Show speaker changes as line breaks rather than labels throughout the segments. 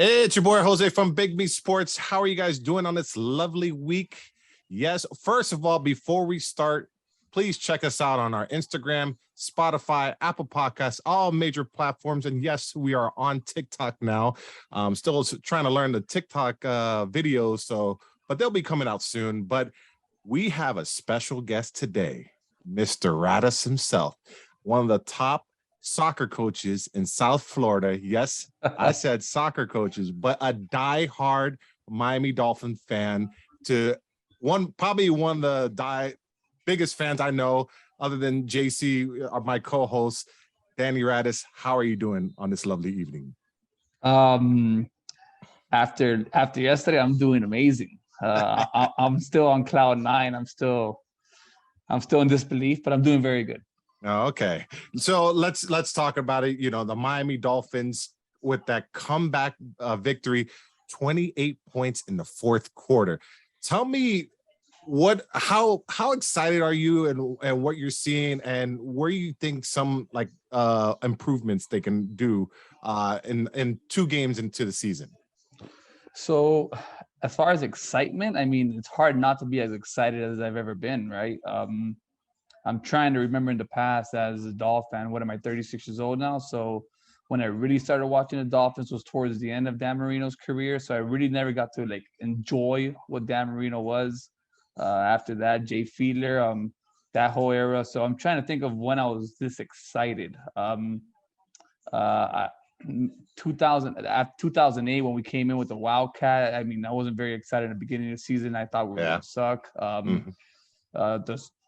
Hey, it's your boy Jose from Big Me Sports. How are you guys doing on this lovely week? Yes, first of all, before we start, please check us out on our Instagram, Spotify, Apple Podcasts, all major platforms. And yes, we are on TikTok now. Still trying to learn the TikTok videos, but they'll be coming out soon. But we have a special guest today, Mr. Radis himself, one of the top soccer coaches in South Florida. Yes, I said soccer coaches, but a die-hard Miami Dolphin fan to probably one of the biggest fans I know other than JC, my co-host, Danny Radis. How are you doing on this lovely evening?
After yesterday, I'm doing amazing. I'm still on cloud nine. I'm still in disbelief, but I'm doing very good.
Oh, okay. So let's talk about it. You know, the Miami Dolphins with that comeback victory, 28 points in the fourth quarter. Tell me how excited are you and what you're seeing and where you think some improvements they can do in 2 games into the season.
So as far as excitement, I mean, it's hard not to be as excited as I've ever been, right? I'm trying to remember in the past as a Dolphin fan. What am I, 36 years old now? So when I really started watching the Dolphins was towards the end of Dan Marino's career. So I really never got to enjoy what Dan Marino was. After that, Jay Fiedler, that whole era. So I'm trying to think of when I was this excited. 2008 when we came in with the Wildcat. I mean, I wasn't very excited in the beginning of the season. I thought we were going to suck.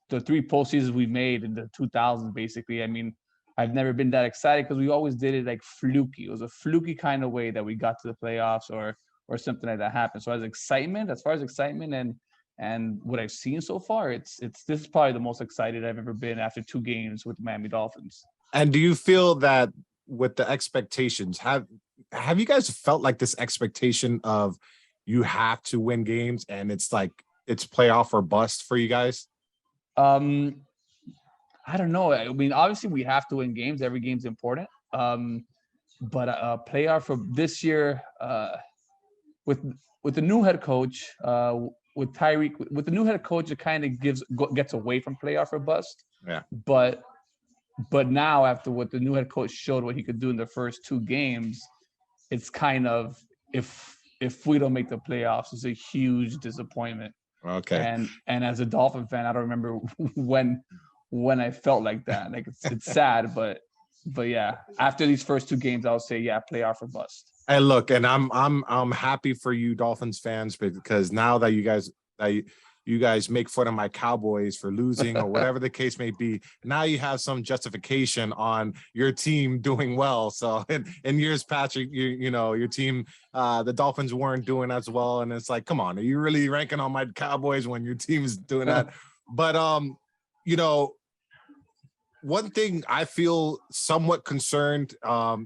The 3 postseasons we made in the 2000s, basically. I mean, I've never been that excited because we always did it fluky. It was a fluky kind of way that we got to the playoffs or something like that happened. So as far as excitement and what I've seen so far, this is probably the most excited I've ever been after 2 games with the Miami Dolphins.
And do you feel that with the expectations, have you guys felt like this expectation of you have to win games and it's playoff or bust for you guys?
I don't know. I mean, obviously we have to win games. Every game's important. But playoff for this year, with the new head coach, with Tyreek, with the new head coach, it kind of gets away from playoff or bust.
Yeah.
But now after what the new head coach showed what he could do in the first 2 games, it's kind of if we don't make the playoffs, it's a huge disappointment.
Okay.
And as a Dolphin fan, I don't remember when I felt like that. It's sad, but yeah, after these first 2 games, I'll say playoff or bust.
And look, and I'm happy for you Dolphins fans because now that you guys make fun of my Cowboys for losing or whatever the case may be, now you have some justification on your team doing well. So in years past, your team, the Dolphins weren't doing as well. And it's like, come on, are you really ranking on my Cowboys when your team is doing that? But, one thing I feel somewhat concerned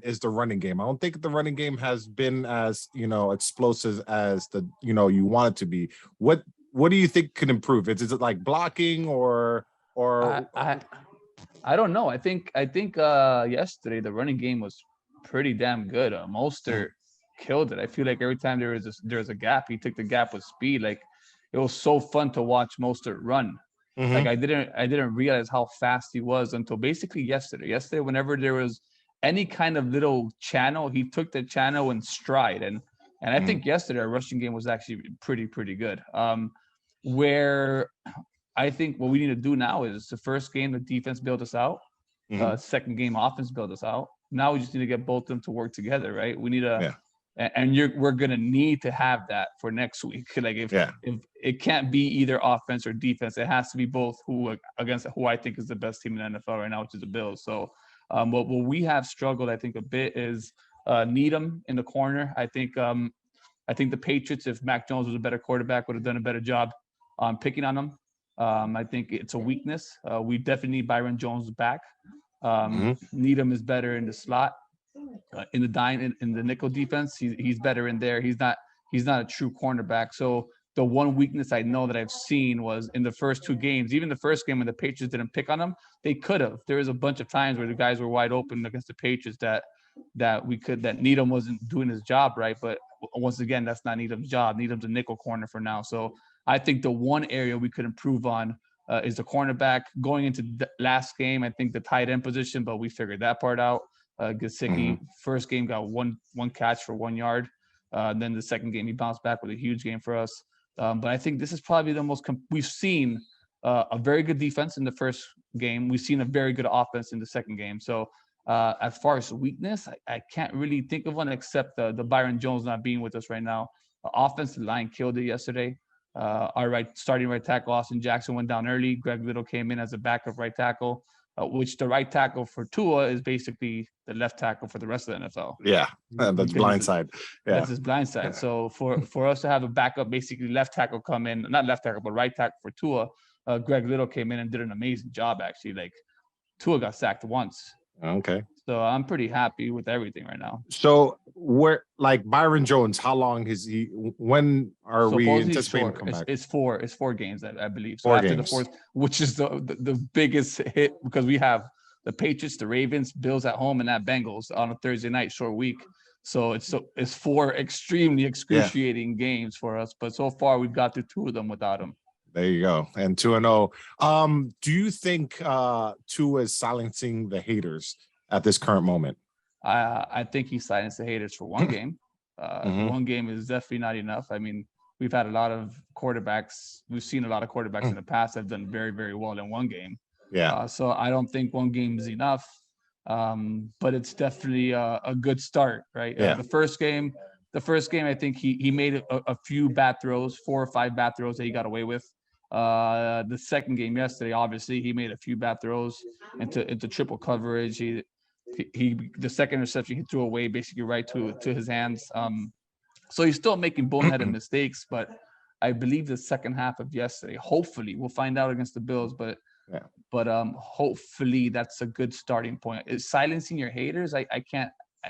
is the running game. I don't think the running game has been as, explosive as you want it to be. What do you think could improve? Is it like blocking or
I don't know. I think yesterday the running game was pretty damn good. Mostert killed it. I feel like every time there was a gap, he took the gap with speed. It was so fun to watch Mostert run. Mm-hmm. I didn't realize how fast he was until basically yesterday. Yesterday, whenever there was any kind of little channel, he took the channel in stride. And I think yesterday our rushing game was actually pretty good. Where I think what we need to do now is the first game, the defense built us out. Second game, offense built us out. Now we just need to get both of them to work together, right? We need to, we're gonna need to have that for next week. If it can't be either offense or defense, it has to be both. Against who I think is the best team in the NFL right now, which is the Bills. So, what we have struggled, I think, a bit is Needham in the corner. I think the Patriots, if Mac Jones was a better quarterback, would have done a better job on picking on them. I think it's a weakness. We definitely need Byron Jones back. Needham is better in the slot, in the nickel defense. He's better in there. He's not a true cornerback. So the one weakness I know that I've seen was in the first 2 games, even the first game when the Patriots didn't pick on him, they could have. There was a bunch of times where the guys were wide open against the Patriots that that Needham wasn't doing his job right. But once again, that's not Needham's job. Needham's a nickel corner for now. So I think the one area we could improve on is the cornerback. Going into the last game, I think the tight end position, but we figured that part out. Gesicki, first game got one catch for 1 yard. Then the second game, he bounced back with a huge game for us. But I think this is probably the most we've seen a very good defense in the first game. We've seen a very good offense in the second game. So as far as weakness, I can't really think of one except the Byron Jones not being with us right now. Offensive line killed it yesterday. Our starting right tackle, Austin Jackson, went down early. Greg Little came in as a backup right tackle, which the right tackle for Tua is basically the left tackle for the rest of the NFL.
Yeah, that's blindside. Yeah,
that's his blindside. So for us to have a backup, basically left tackle come in, not left tackle, but right tackle for Tua, Greg Little came in and did an amazing job, actually. Like, Tua got sacked once.
Okay.
So I'm pretty happy with everything right now.
So where, like, Byron Jones, how long is he? When are we anticipating to come back?
It's 4 games, I believe. So
4
after
games.
the fourth, which is the biggest hit, because we have the Patriots, the Ravens, Bills at home, and that Bengals on a Thursday night short week. So it's 4 extremely excruciating games for us. But so far we've got through 2 of them without him.
There you go. And 2-0. Do you think Tua is silencing the haters at this current moment?
I think he silenced the haters for 1 game. 1 game is definitely not enough. I mean, we've had a lot of quarterbacks. We've seen a lot of quarterbacks in the past that have done very, very well in 1 game.
Yeah.
So I don't think 1 game is enough. But it's definitely a good start, right?
Yeah.
The first game, I think he made a few bad throws, 4 or 5 bad throws that he got away with. The second game yesterday, obviously, he made a few bad throws into triple coverage. The second interception he threw away basically right to his hands. So he's still making boneheaded mistakes, but I believe the second half of yesterday, hopefully, we'll find out against the Bills, but hopefully that's a good starting point. Is silencing your haters? I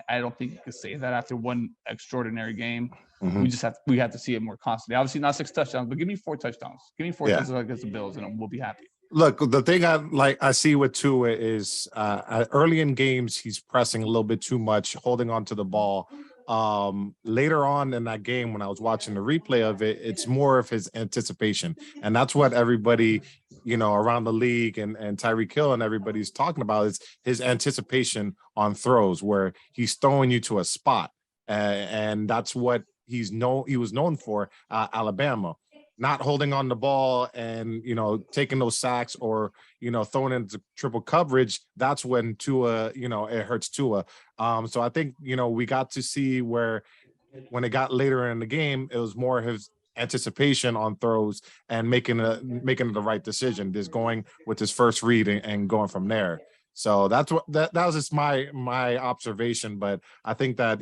don't think you can say that after 1 extraordinary game. We have to see it more constantly. Obviously not 6 touchdowns, but give me 4 touchdowns. Give me 4 touchdowns against the Bills, and we'll be happy.
Look, the thing I see with Tua is early in games he's pressing a little bit too much, holding on to the ball. Later on in that game, when I was watching the replay of it, it's more of his anticipation, and that's what everybody, around the league and Tyreek Hill and everybody's talking about, is his anticipation on throws where he's throwing you to a spot, and that's what he was known for, Alabama. Not holding on the ball and, taking those sacks or, throwing into triple coverage. That's when Tua, it hurts Tua. So I think, we got to see where when it got later in the game, it was more his anticipation on throws and making the right decision, just going with his first read and going from there. So that was just my observation. But I think that,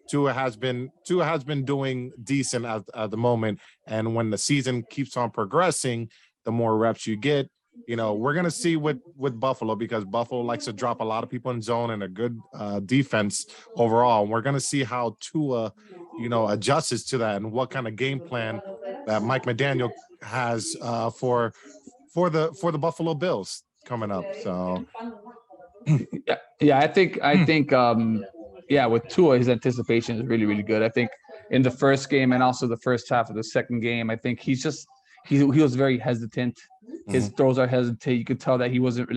Tua has been doing decent at the moment, and when the season keeps on progressing, the more reps you get, we're gonna see with Buffalo, because Buffalo likes to drop a lot of people in zone and a good defense overall. And we're gonna see how Tua, adjusts to that, and what kind of game plan that Mike McDaniel has for the Buffalo Bills coming up. So
I think with Tua, his anticipation is really, really good. I think in the first game and also the first half of the second game, I think he was very hesitant. His throws are hesitant. You could tell that he wasn't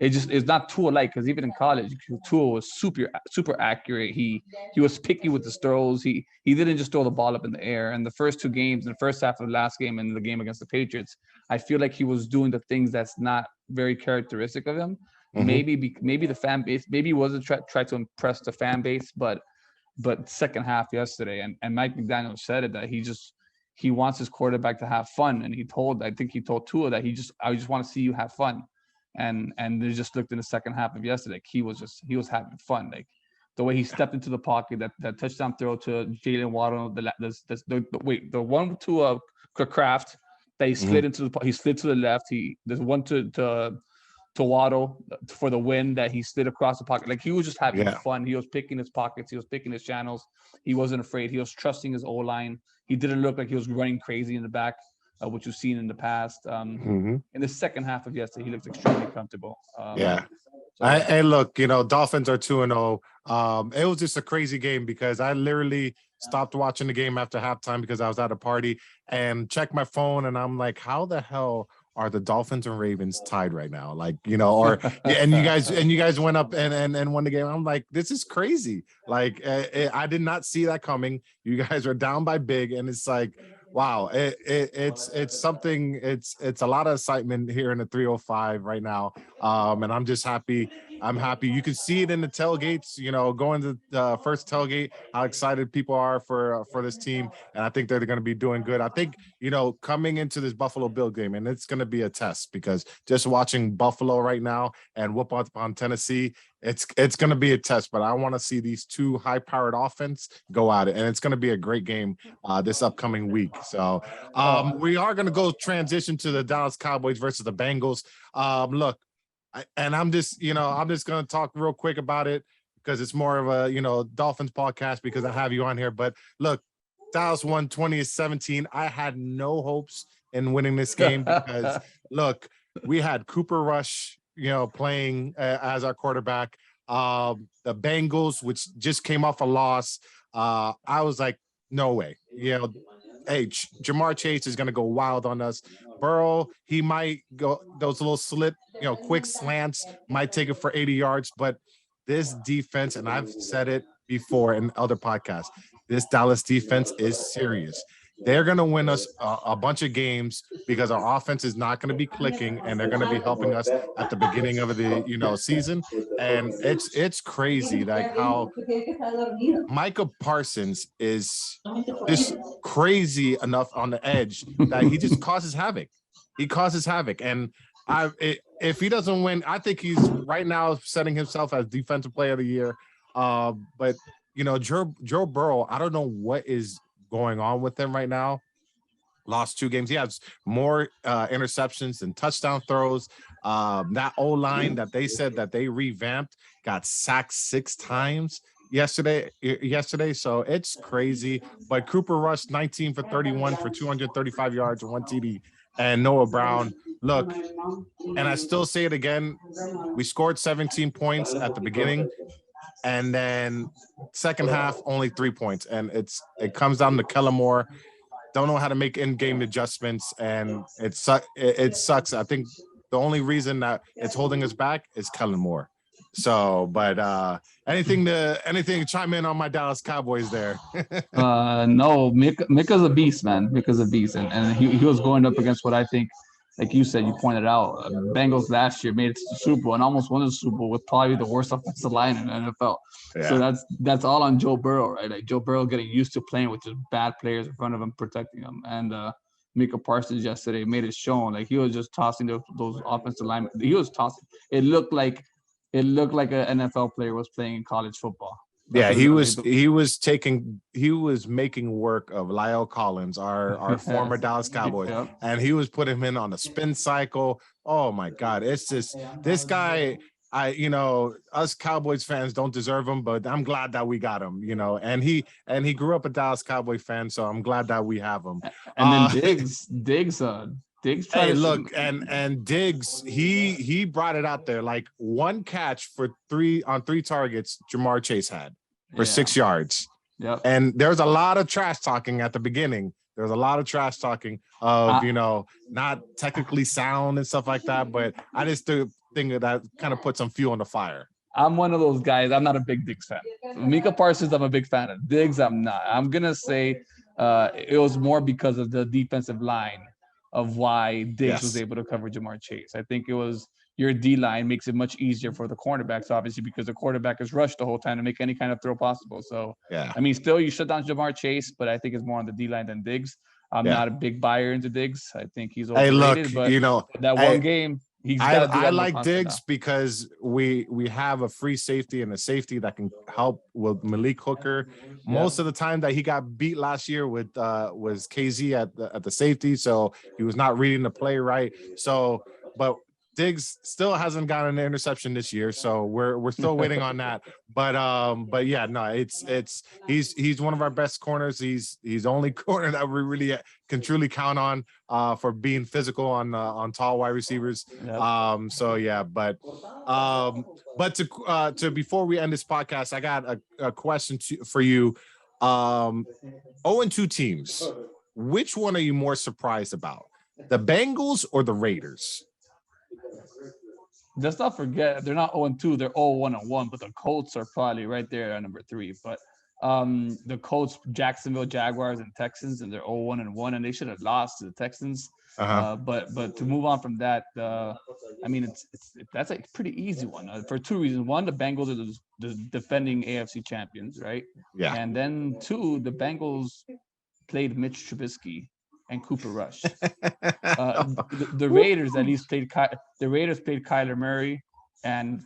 it's not Tua-like, because even in college, Tua was super accurate. He was picky with his throws. He didn't just throw the ball up in the air. And the first 2 games, the first half of the last game and the game against the Patriots, I feel like he was doing the things that's not very characteristic of him. Maybe the fan base, maybe he wasn't try to impress the fan base, but second half yesterday, and Mike McDaniel said it, that he wants his quarterback to have fun, and I think he told Tua that I just want to see you have fun, and they just looked in the second half of yesterday, like he was having fun, like the way he stepped into the pocket, that touchdown throw to Jalen Waddle, the one to Kraft that he slid he slid to the left, there's one to Waddle for the win that he slid across the pocket. Like, he was just having fun. He was picking his pockets. He was picking his channels. He wasn't afraid. He was trusting his O-line. He didn't look like he was running crazy in the back, which we've seen in the past. In the second half of yesterday, he looked extremely comfortable. So yeah.
Hey, look, Dolphins are 2-0. It was just a crazy game because I literally stopped watching the game after halftime because I was at a party and checked my phone and I'm like, how the hell are the Dolphins and Ravens tied right now? Like, or yeah, and you guys went up and won the game. I'm like, this is crazy. Like, I did not see that coming. You guys are down by big, and it's like, wow, it's something. It's a lot of excitement here in the 305 right now. And I'm just happy. I'm happy. You can see it in the tailgates, going to the first tailgate, how excited people are for this team. And I think they're going to be doing good. I think, coming into this Buffalo Bill game, and it's going to be a test because just watching Buffalo right now and whoop up on Tennessee, it's going to be a test. But I want to see these two high-powered offense go at it. And it's going to be a great game this upcoming week. So we are going to go transition to the Dallas Cowboys versus the Bengals. Look, I'm just going to talk real quick about it because it's more of a, Dolphins podcast because I have you on here. But look, Dallas won 20-17. I had no hopes in winning this game because, look, we had Cooper Rush, playing as our quarterback. The Bengals, which just came off a loss. I was like, no way. Hey, Jamar Chase is going to go wild on us. Burrow, he might go those little quick slants, might take it for 80 yards. But this defense, and I've said it before in other podcasts, this Dallas defense is serious. They're going to win us a bunch of games because our offense is not going to be clicking, and they're going to be helping us at the beginning of the season. And it's crazy like how Micah Parsons is just crazy enough on the edge that he just causes havoc. He causes havoc, and if he doesn't win, I think he's right now setting himself as Defensive Player of the Year. But Joe Burrow, I don't know what is going on with him right now. Lost 2 games. He has more interceptions than touchdown throws. That O-line that they said that they revamped got sacked 6 times yesterday. So it's crazy. But Cooper Rush, 19 for 31 for 235 yards and 1 TD. And Noah Brown, look, and I still say it again, we scored 17 points at the beginning. And then second half, only 3 points. And it comes down to Kellen Moore. Don't know how to make in-game adjustments, and it sucks. I think the only reason that it's holding us back is Kellen Moore. So, but anything to chime in on my Dallas Cowboys there?
No, Mika's a beast, man. Mika's a beast, and he was going up against what I think, like you said, you pointed out, Bengals last year made it to the Super Bowl and almost won the Super Bowl with probably the worst offensive line in the NFL. Yeah. So that's all on Joe Burrow, right? Like Joe Burrow getting used to playing with just bad players in front of him, protecting him. And Mika Parsons yesterday made it shown. Like he was just tossing those offensive linemen. He was tossing. It looked like an NFL player was playing in college football.
Yeah, he was making work of Lyle Collins, our former Dallas Cowboy, and he was putting him in on a spin cycle. Oh my God, it's just this guy. Us Cowboys fans don't deserve him, but I'm glad that we got him. And he grew up a Dallas Cowboy fan, so I'm glad that we have him.
And then Diggs.
Hey, look, and Diggs, he brought it out there. Like 1 catch for 3 targets, Jamar Chase had for 6 yards.
Yeah.
And there's a lot of trash talking at the beginning. There's a lot of trash talking of, not technically sound and stuff like that. But I just think that kind of put some fuel on the fire.
I'm one of those guys. I'm not a big Diggs fan. Mika Parsons, I'm a big fan of. Diggs, I'm not. I'm going to say it was more because of the defensive line of why Diggs was able to cover Jamar Chase. I think it was your D-line makes it much easier for the cornerbacks, obviously, because the quarterback is rushed the whole time to make any kind of throw possible. So, I mean, still you shut down Jamar Chase, but I think it's more on the D-line than Diggs. I'm not a big buyer into Diggs. I think he's overrated.
Hey, look,
but that one game,
I like Diggs because we have a free safety and a safety that can help with Malik Hooker. Most of the time that he got beat last year with was KZ at the safety, so he was not reading the play right. So, but Diggs still hasn't gotten an interception this year, so we're still waiting on that. But yeah, no, he's one of our best corners. He's the only corner that we really can truly count on for being physical on tall wide receivers.
Yep.
So yeah, but to before we end this podcast, I got a question for you. 0-2 teams. Which one are you more surprised about? The Bengals or the Raiders?
Let's not forget they're not 0-2, they're 0-1-1, but the Colts are probably right there at number 3. But the Colts, Jacksonville Jaguars, and Texans, and they're 0-1-1, and they should have lost to the Texans. But to move on from that, I mean, that's a pretty easy one for two reasons. One, the Bengals are the defending AFC champions, right?
Yeah.
And then two, the Bengals played Mitch Trubisky and Cooper Rush. The Raiders at least played Kyler Murray and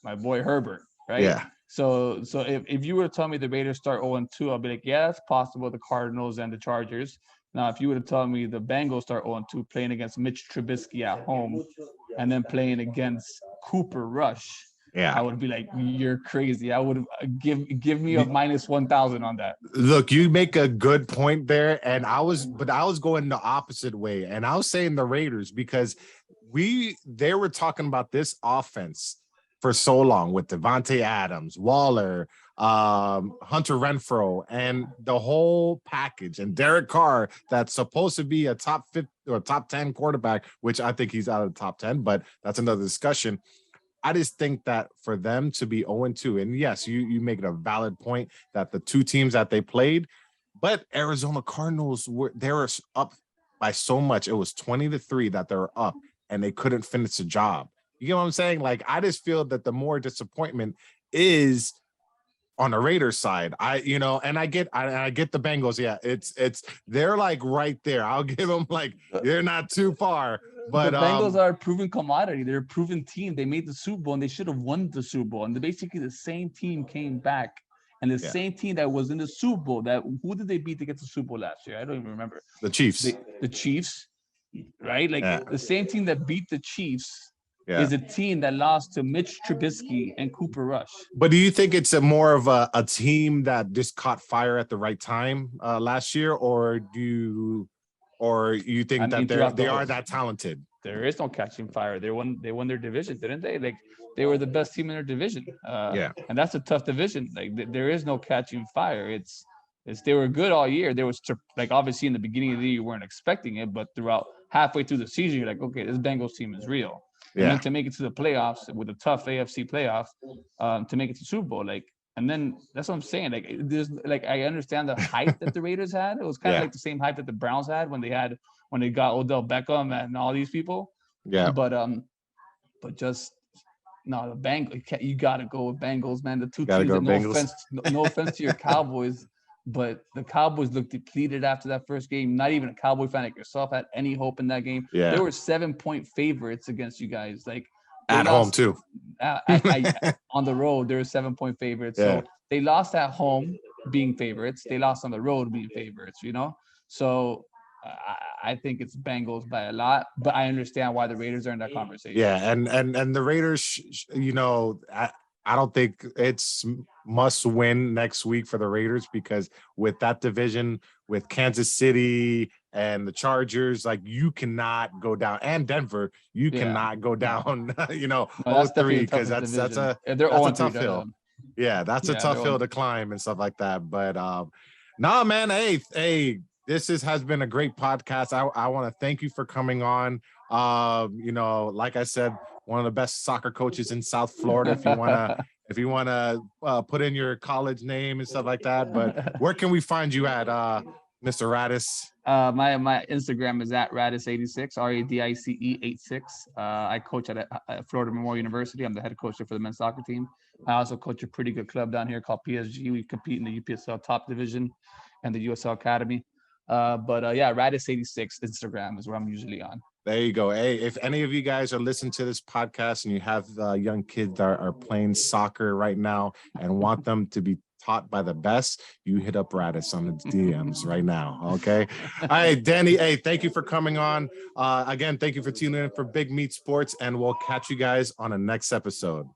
my boy Herbert, right?
Yeah.
So if you were to tell me the Raiders start 0-2, I'll be like, yeah, that's possible. The Cardinals and the Chargers. Now, if you would have told me the Bengals start 0-2 playing against Mitch Trubisky at home and then playing against Cooper Rush, I would be like, you're crazy. I would give me a minus 1,000 on that.
Look, you make a good point there, and I was going the opposite way, and I was saying the Raiders because they were talking about this offense for so long with Devontae Adams, Waller, Hunter Renfrow, and the whole package, and Derek Carr, that's supposed to be a top 5 or top 10 quarterback, which I think he's out of the top 10, but that's another discussion. I just think that for them to be 0-2, and yes, you make it a valid point that the two teams that they played, but Arizona Cardinals they were up by so much. It was 20-3 that they were up, and they couldn't finish the job. You get what I'm saying? Like, I just feel that the more disappointment is on the Raiders side. And I get the Bengals. Yeah, it's they're like right there. I'll give them like they're not too far. But
the Bengals are a proven commodity. They're a proven team. They made the Super Bowl and they should have won the Super Bowl. And basically the same team came back. And the same team that was in the Super Bowl, who did they beat to get to the Super Bowl last year? I don't even remember.
The Chiefs.
The Chiefs, right? Like the same team that beat the Chiefs is a team that lost to Mitch Trubisky and Cooper Rush.
But do you think it's more of a team that just caught fire at the right time last year, or you think that they are that talented?
There is no catching fire. They won their division, didn't they? Like, they were the best team in their division. And that's a tough division. Like, there is no catching fire. It's they were good all year. There was, like, obviously in the beginning of the year you weren't expecting it, but throughout halfway through the season you're like, okay, this Bengals team is real. And then to make it to the playoffs with a tough AFC playoff, to make it to Super Bowl, like, and then that's what I'm saying. Like, there's, like, I understand the hype that the Raiders had. It was kind of like the same hype that the Browns had when they got Odell Beckham and all these people.
Yeah.
But just no, the Bengals. You got to go with Bengals, man. The two teams. No offense to your Cowboys, but the Cowboys looked depleted after that first game. Not even a Cowboy fan like yourself had any hope in that game.
Yeah.
They were 7-point favorites against you guys. Like,
at home too.
On the road, they were 7-point favorites. So they lost at home being favorites. They lost on the road being favorites. So I think it's Bengals by a lot, but I understand why the Raiders are in that conversation.
Yeah, and the Raiders, I don't think it's must win next week for the Raiders, because with that division, with Kansas City and the Chargers, like, you cannot go down, and Denver, you cannot go down, 0-3, because that's a tough hill. Yeah, that's a tough hill to climb and stuff like that. But nah, man, hey, this has been a great podcast. I want to thank you for coming on. Like I said, one of the best soccer coaches in South Florida. If you wanna put in your college name and stuff like that. But where can we find you at, Mr. Radis?
My Instagram is at Radis86, RADICE86. I coach at Florida Memorial University. I'm the head coach there for the men's soccer team. I also coach a pretty good club down here called PSG. We compete in the UPSL top division and the USL Academy. Radis86 Instagram is where I'm usually on.
There you go. Hey, if any of you guys are listening to this podcast and you have young kids that are playing soccer right now and want them to be taught by the best, you hit up Radis on the DMs right now. Okay. All right, Danny. Hey, thank you for coming on. Again, thank you for tuning in for Big Meat Sports, and we'll catch you guys on the next episode.